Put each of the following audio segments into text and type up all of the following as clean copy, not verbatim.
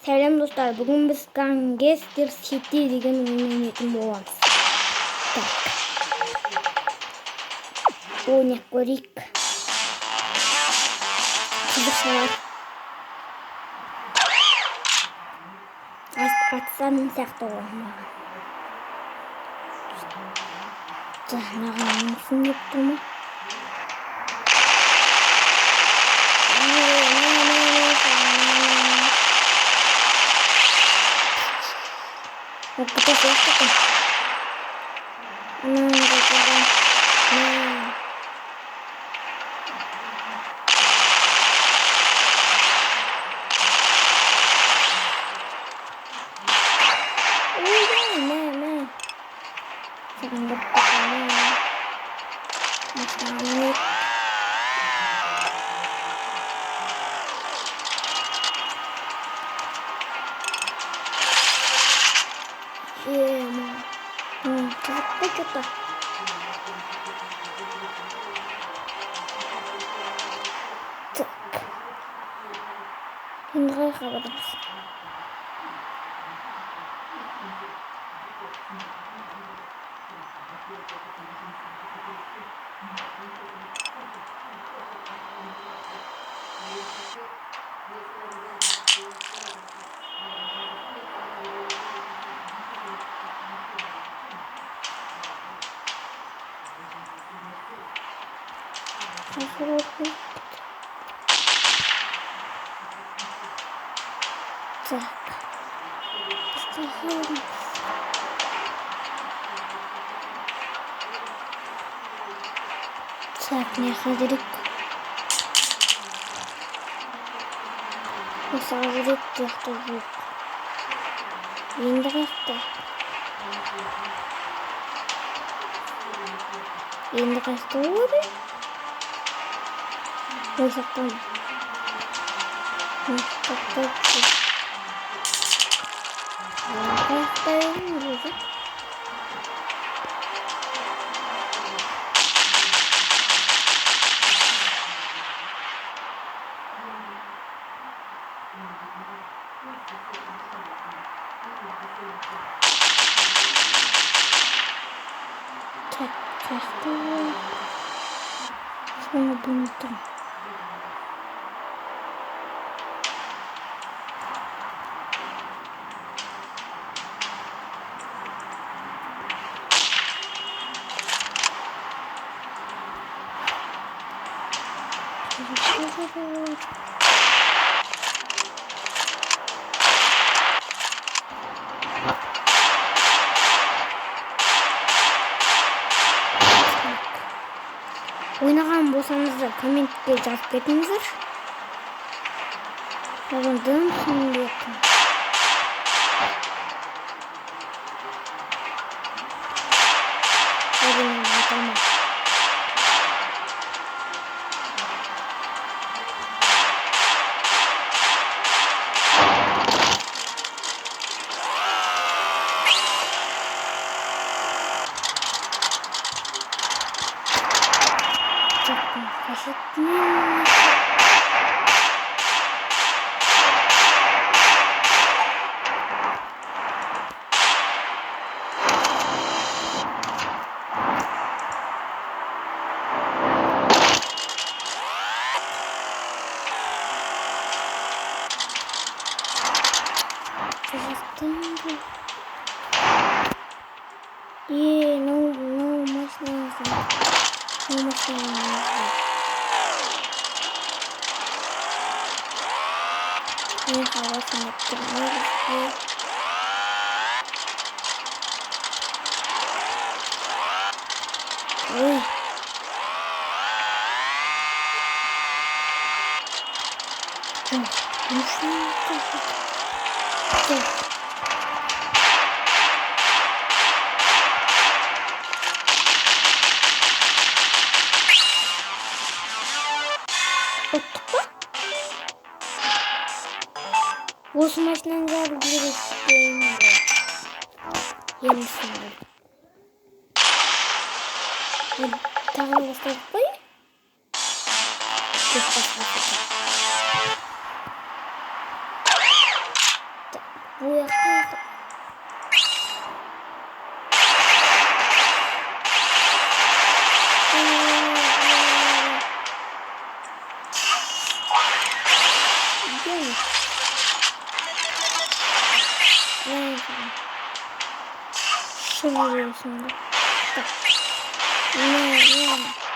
Сәлем достар, бүгін біз Gangster City деген ойын ойнайтын боламыз. Так. Ойнап көрейік. Қызық шығар. Атсам сияқты оған маған. Маған несін деп тұрма? Kita siapa tuh? Қызықты что-то. Так. Енді қай қабадамыз? Так. Так, не ходить. Осалдырып жақты жоқ. Енді қайықта. Енді қайықта болады? Ойсақтан. Ойсақтан. Қайықта едің өзі. Так, қайықта болады. Соны білмейтін. Ойнаған болсаңыздар комментке жазып кетіңіздер. Оған дым түсінбеймін. Әрине айтамын. Осы машинаның бәрі жүріп емісіңдер. Тағы бастап қой. Көп бастап. Bu yakın. Şöyle şimdi. Ne?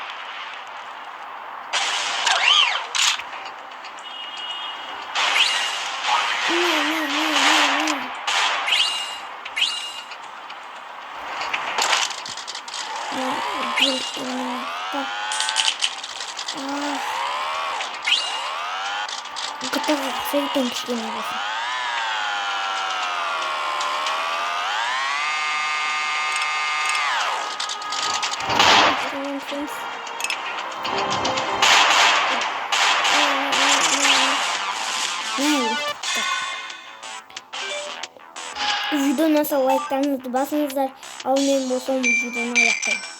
Готово. Все тонкие навыки. Videoны лайктарыңызды басыңыздар. Ал мен болсам видеоны аяқтаймын.